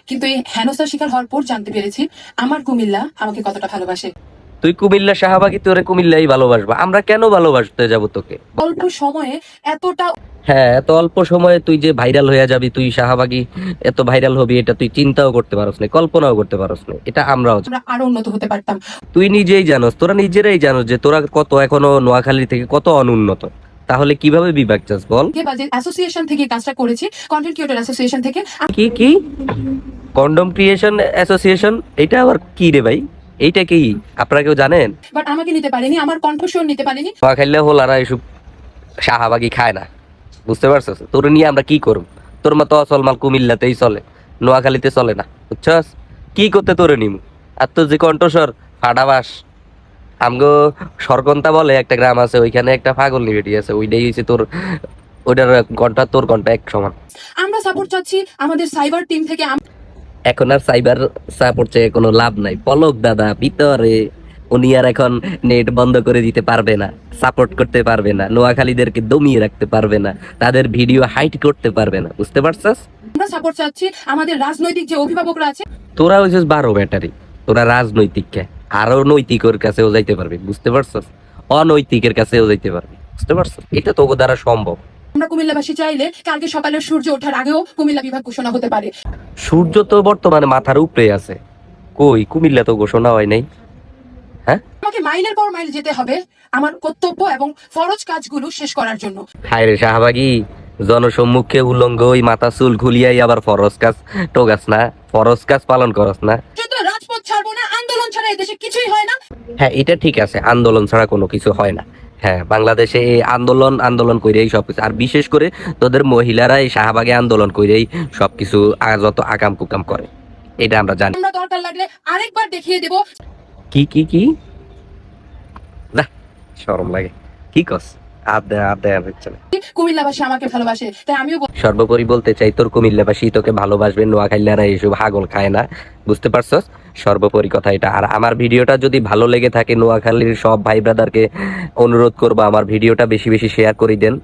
কিন্তু এই হেনস্থার শিকার হওয়ার পর জানতে পেরেছি আমার কুমিল্লা আমাকে কতটা ভালোবাসে। তুই কুমিল্লা শাহবাগী, তোরে কুমিল্লাই ভালোবাসবা, আমরা কেন ভালোবাসতে যাবো তোকে? অল্প সময়ে এতটা হ্যাঁ, এত অল্প সময়ে তুই যে ভাইরাল হয়ে যাবি, তুই শাহবাগী এত ভাইরাল হবি, এটা তুই চিন্তাও করতে পারস না, কল্পনাও করতে পারস না। এটা আমরাও জানি। আমরা আরো উন্নত হতে পারতাম। তুই নিজেই জানোস, তোরা নিজেরাই জানোস যে তোরা কত এখনো নোয়াখালী থেকে কত অনুন্নত। তাহলে কিভাবে বিভাগ চাস বল? যে বাজে অ্যাসোসিয়েশন থেকে কাজটা করেছি, কন্টেন্ট ক্রিয়েটর অ্যাসোসিয়েশন থেকে। কি কি কন্ডম ক্রিয়েশন অ্যাসোসিয়েশন, এটা আবার কি রে ভাই? এইটা কি আপনারা কেউ জানেন? বাট আমাকে নিতে পারেনি, আমার কণ্ঠস্বর নিতে পারেনি। নোয়াখালী হলারা এসব শাহবাগী খায় না, বুঝতে পারছস? তোর নিয়ে আমরা কি করব? তোর মতো অসল মাল কুমিল্লাতেই চলে, নোয়াখালীতে চলে না, বুঝছস? কি করতে তোরে নিমু? আর তোর যে কণ্ঠস্বর ফাটাবাস। আমগো সরকন্তা বলে একটা গ্রাম আছে, ওইখানে একটা পাগল নিবেটি আছে, ওইটাই হচ্ছে তোর, ওইটার ঘন্টা তোর ঘন্টা এক সমান। আমরা সাপোর্ট চাচ্ছি আমাদের সাইবার টিম থেকে। এখন আর সাইবার সাপোর্ট চেয়ে কোনো লাভ নাই। পলক দাদা ভিতরে, উনি আর এখন নেট বন্ধ করে দিতে পারবে না, সাপোর্ট করতে পারবে না, নোয়াখালীদেরকে দমিয়ে রাখতে পারবে না, তাদের ভিডিও হাইট করতে পারবে না, বুঝতে পারছস? আমরা সাপোর্ট চাচ্ছি আমাদের রাজনৈতিক যে অভিভাবকরা আছে। তোরা হইছিস 12 ব্যাটারি, তোরা রাজনৈতিক কে আরো নৈতিকের কাছেও যাইতে পারবি, বুঝতে পারছস? অনৈতিকের কাছেও যাইতে পারবি, বুঝতে পারছস? এটা তো দ্বারা সম্ভব। আমরা কুমিল্লাবাসী চাইলে কালকে সকালের সূর্য ওঠার আগেও কুমিল্লা বিভাগ ঘোষণা হতে পারে। সূর্য তো বর্তমানে মাথার উপরে আছে, কই কুমিল্লা তো ঘোষণা হয় নাই। হ্যাঁ, আমাকে মাইলের পর মাইল যেতে হবে আমার কর্তব্য এবং ফরজ কাজগুলো শেষ করার জন্য। হায় রে শাহবাগী, জনসম্মুখে উলঙ্গ ওই মাথা চুল খুলিয়াই আবার ফরজ কাজ টোগাস না, ফরজ কাজ পালন করস না। শুধু রাজপথ ছাড়বো না, আন্দোলন ছাড়া এদেশে কিছুই হয় না। হ্যাঁ, এটা ঠিক আছে, আন্দোলন ছাড়া কোনো কিছু হয় না। হ্যাঁ, বাংলাদেশে এই আন্দোলন আন্দোলন কইরেই সবকিছু, আর বিশেষ করে তোদের মহিলারা এই শাহবাগে আন্দোলন কইরেই সবকিছু যত আকাম কুকাম করে, এটা আমরা জানি। আমরা দরকার লাগলে আরেকবার দেখিয়ে দেব। কি কি কি না, শরম লাগে, কি কস? আদে হচ্ছে না। কুমিল্লাবাসী আমাকে ভালোবাসে, তাই আমিও সর্বোপরি বলতে চাই, তোর কুমিল্লাবাসী তোকে ভালোবাসবে, নোয়াখালীরা এইসব হাগল খায় না, বুঝতে পারছস? সর্বোপরি কথা এটা। আর আমার ভিডিওটা যদি ভালো লেগে থাকে, নোয়াখালীর সব ভাই ব্রাদারকে অনুরোধ করবো আমার ভিডিওটা বেশি বেশি শেয়ার করে দেন।